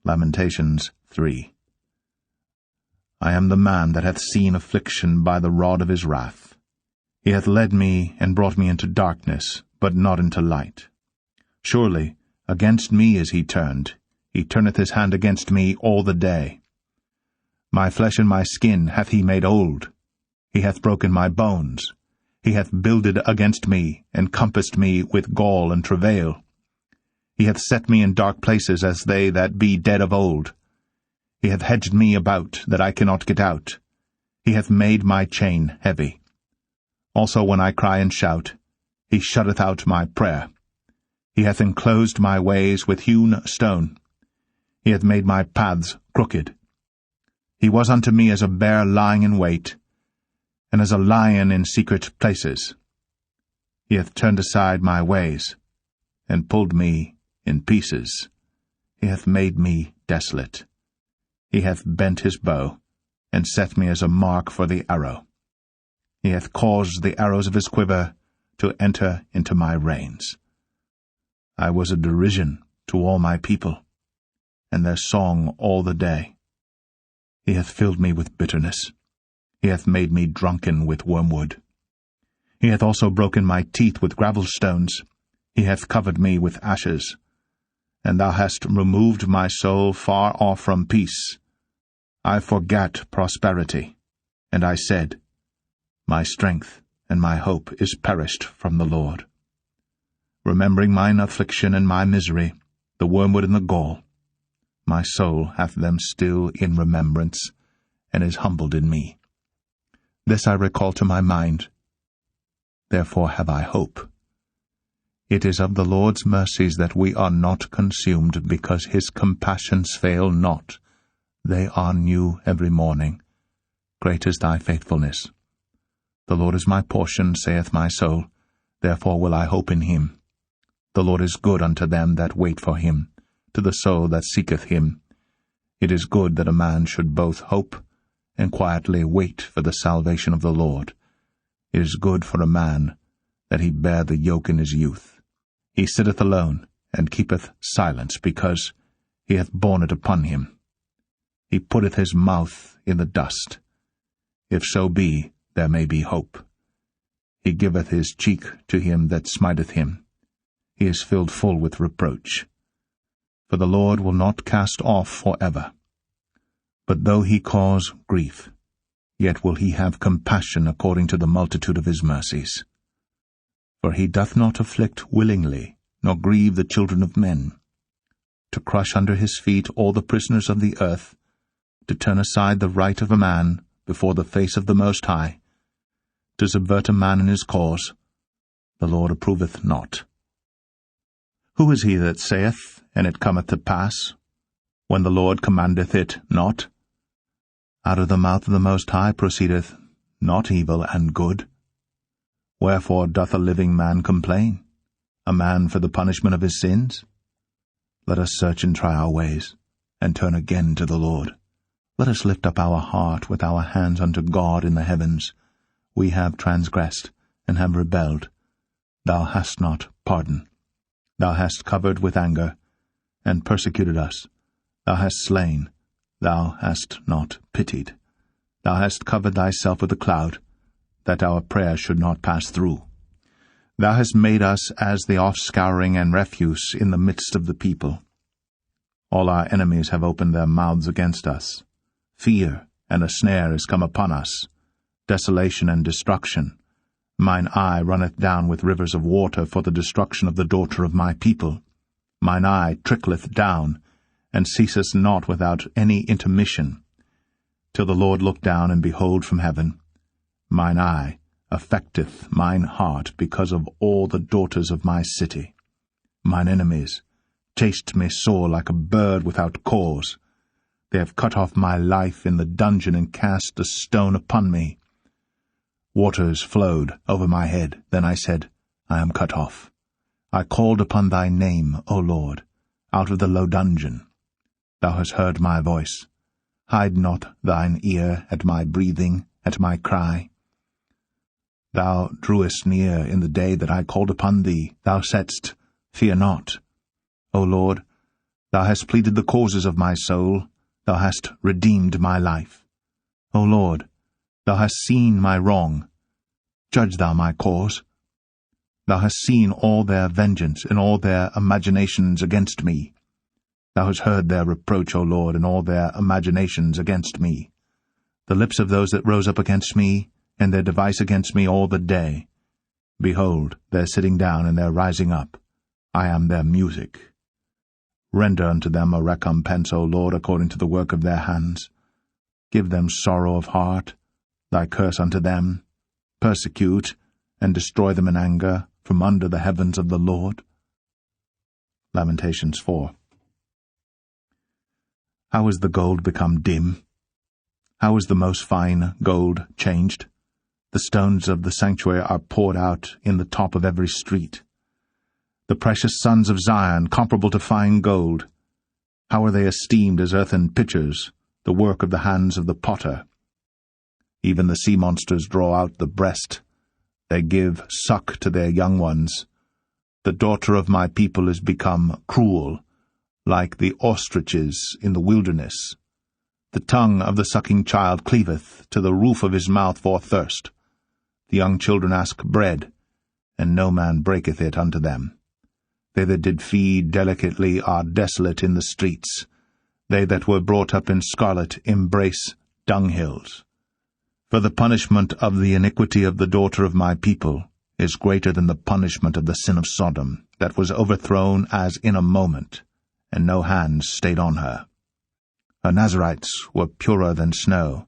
Lamentations 3. I am the man that hath seen affliction by the rod of his wrath. He hath led me and brought me into darkness, but not into light. Surely against me is he turned. He turneth his hand against me all the day. My flesh and my skin hath he made old. He hath broken my bones. He hath builded against me, and compassed me with gall and travail. He hath set me in dark places as they that be dead of old. He hath hedged me about, that I cannot get out. He hath made my chain heavy. Also when I cry and shout, he shutteth out my prayer. He hath enclosed my ways with hewn stone. He hath made my paths crooked. He was unto me as a bear lying in wait, and as a lion in secret places. He hath turned aside my ways, and pulled me in pieces. He hath made me desolate. He hath bent his bow, and set me as a mark for the arrow. He hath caused the arrows of his quiver to enter into my reins. I was a derision to all my people, and their song all the day. He hath filled me with bitterness. He hath made me drunken with wormwood. He hath also broken my teeth with gravel stones. He hath covered me with ashes. And thou hast removed my soul far off from peace. I forgat prosperity, and I said, my strength and my hope is perished from the Lord. Remembering mine affliction and my misery, the wormwood and the gall, my soul hath them still in remembrance, and is humbled in me. This I recall to my mind. Therefore have I hope. It is of the Lord's mercies that we are not consumed, because his compassions fail not. They are new every morning. Great is thy faithfulness. The Lord is my portion, saith my soul, therefore will I hope in him. The Lord is good unto them that wait for him, to the soul that seeketh him. It is good that a man should both hope and quietly wait for the salvation of the Lord. It is good for a man that he bear the yoke in his youth. He sitteth alone, and keepeth silence, because he hath borne it upon him. He putteth his mouth in the dust. If so be, there may be hope. He giveth his cheek to him that smiteth him. He is filled full with reproach. For the Lord will not cast off for ever. But though he cause grief, yet will he have compassion according to the multitude of his mercies. For he doth not afflict willingly, nor grieve the children of men, to crush under his feet all the prisoners of the earth, to turn aside the right of a man before the face of the Most High, to subvert a man in his cause, the Lord approveth not. Who is he that saith, and it cometh to pass, when the Lord commandeth it not? Out of the mouth of the Most High proceedeth not evil and good. Wherefore doth a living man complain, a man for the punishment of his sins? Let us search and try our ways, and turn again to the Lord. Let us lift up our heart with our hands unto God in the heavens. We have transgressed, and have rebelled. Thou hast not pardoned. Thou hast covered with anger, and persecuted us. Thou hast slain, thou hast not pitied. Thou hast covered thyself with a cloud, that our prayer should not pass through. Thou hast made us as the offscouring and refuse in the midst of the people. All our enemies have opened their mouths against us. Fear and a snare is come upon us, desolation and destruction. Mine eye runneth down with rivers of water for the destruction of the daughter of my people. Mine eye trickleth down, and ceaseth not without any intermission, till the Lord look down and behold from heaven. Mine eye affecteth mine heart because of all the daughters of my city. Mine enemies chased me sore like a bird without cause. They have cut off my life in the dungeon, and cast a stone upon me. Waters flowed over my head. Then I said, I am cut off. I called upon thy name, O Lord, out of the low dungeon. Thou hast heard my voice. Hide not thine ear at my breathing, at my cry. Thou drewest near in the day that I called upon thee. Thou saidst, Fear not. O Lord, Thou hast pleaded the causes of my soul, thou hast redeemed my life. O Lord, thou hast seen my wrong. Judge thou my cause. Thou hast seen all their vengeance and all their imaginations against me. Thou hast heard their reproach, O Lord, and all their imaginations against me. The lips of those that rose up against me, and their device against me all the day. Behold, their sitting down and their rising up. I am their music. Render unto them a recompense, O Lord, according to the work of their hands. Give them sorrow of heart, thy curse unto them. Persecute, and destroy them in anger, from under the heavens of the Lord. Lamentations 4. How is the gold become dim? How is the most fine gold changed? The stones of the sanctuary are poured out in the top of every street. The precious sons of Zion, comparable to fine gold, how are they esteemed as earthen pitchers, the work of the hands of the potter? Even the sea monsters draw out the breast. They give suck to their young ones. The daughter of my people is become cruel, like the ostriches in the wilderness. The tongue of the sucking child cleaveth to the roof of his mouth for thirst. The young children ask bread, and no man breaketh it unto them. They that did feed delicately are desolate in the streets. They that were brought up in scarlet embrace dunghills. For the punishment of the iniquity of the daughter of my people is greater than the punishment of the sin of Sodom, that was overthrown as in a moment, and no hands stayed on her. Her Nazarites were purer than snow.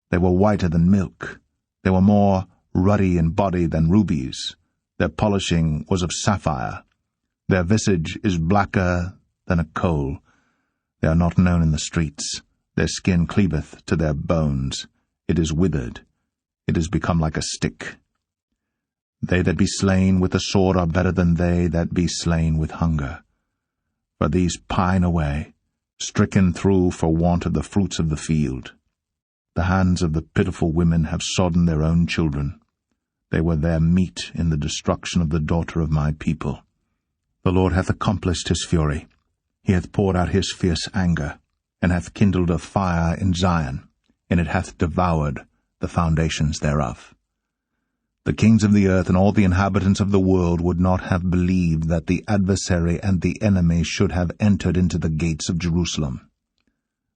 They were whiter than milk. They were more ruddy in body than rubies. Their polishing was of sapphire. Their visage is blacker than a coal. They are not known in the streets. Their skin cleaveth to their bones. It is withered. It is become like a stick. They that be slain with the sword are better than they that be slain with hunger. For these pine away, stricken through for want of the fruits of the field. The hands of the pitiful women have sodden their own children. They were their meat in the destruction of the daughter of my people. The Lord hath accomplished his fury. He hath poured out his fierce anger, and hath kindled a fire in Zion, and it hath devoured the foundations thereof. The kings of the earth and all the inhabitants of the world would not have believed that the adversary and the enemy should have entered into the gates of Jerusalem.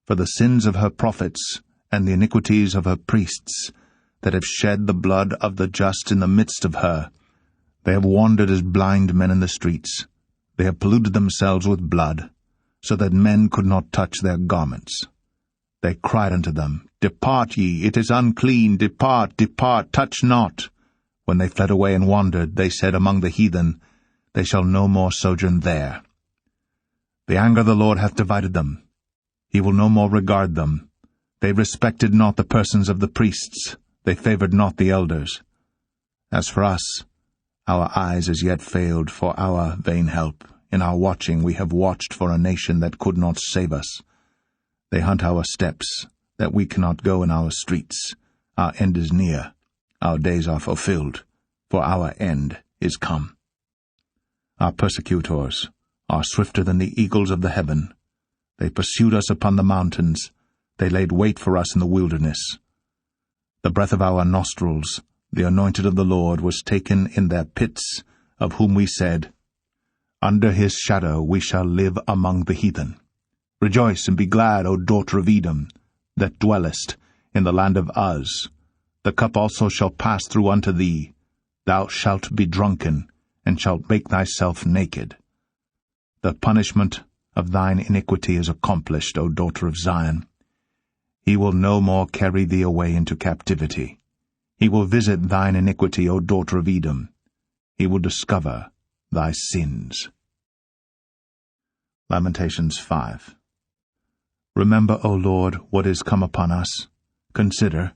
For the sins of her prophets and the iniquities of her priests, that have shed the blood of the just in the midst of her, they have wandered as blind men in the streets. They have polluted themselves with blood, so that men could not touch their garments. They cried unto them, Depart ye, it is unclean, depart, depart, touch not. When they fled away and wandered, they said among the heathen, They shall no more sojourn there. The anger of the Lord hath divided them. He will no more regard them. They respected not the persons of the priests. They favored not the elders. As for us, our eyes as yet failed for our vain help. In our watching we have watched for a nation that could not save us. They hunt our steps, that we cannot go in our streets. Our end is near. Our days are fulfilled, for our end is come. Our persecutors are swifter than the eagles of the heaven. They pursued us upon the mountains. They laid wait for us in the wilderness. The breath of our nostrils, the anointed of the Lord, was taken in their pits, of whom we said, Under his shadow we shall live among the heathen. Rejoice and be glad, O daughter of Edom, that dwellest in the land of Uz. The cup also shall pass through unto thee. Thou shalt be drunken, and shalt make thyself naked. The punishment of thine iniquity is accomplished, O daughter of Zion. He will no more carry thee away into captivity. He will visit thine iniquity, O daughter of Edom. He will discover thy sins. Lamentations 5. Remember, O Lord, what is come upon us. Consider,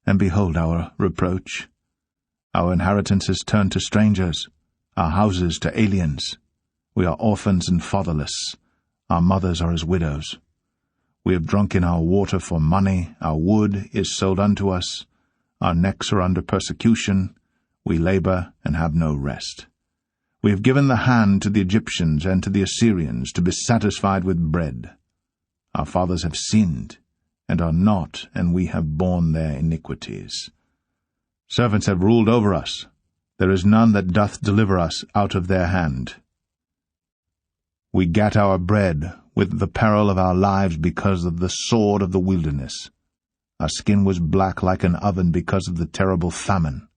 and behold our reproach. Our inheritance is turned to strangers, our houses to aliens. We are orphans and fatherless. Our mothers are as widows. We have drunk in our water for money. Our wood is sold unto us. Our necks are under persecution. We labor and have no rest. We have given the hand to the Egyptians and to the Assyrians to be satisfied with bread. Our fathers have sinned, and are not, and we have borne their iniquities. Servants have ruled over us. There is none that doth deliver us out of their hand. We gat our bread with the peril of our lives because of the sword of the wilderness. Our skin was black like an oven because of the terrible famine.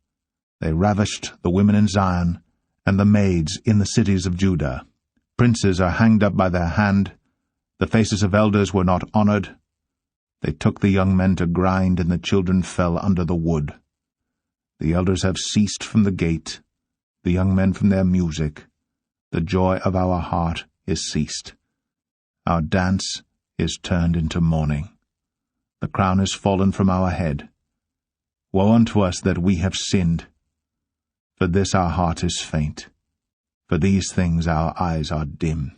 They ravished the women in Zion, and the maids in the cities of Judah. Princes are hanged up by their hand. The faces of elders were not honored. They took the young men to grind, and the children fell under the wood. The elders have ceased from the gate, the young men from their music. The joy of our heart is ceased. Our dance is turned into mourning. The crown is fallen from our head. Woe unto us that we have sinned! For this our heart is faint. For these things our eyes are dim.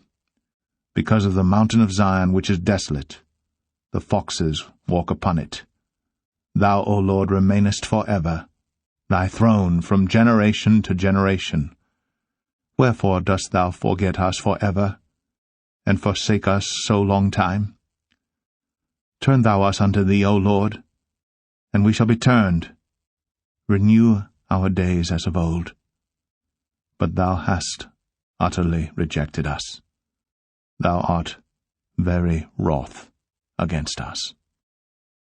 Because of the mountain of Zion which is desolate, the foxes walk upon it. Thou, O Lord, remainest for ever, thy throne from generation to generation. Wherefore dost thou forget us for ever, and forsake us so long time? Turn thou us unto thee, O Lord, and we shall be turned. Renew our days as of old. But thou hast utterly rejected us. Thou art very wroth against us.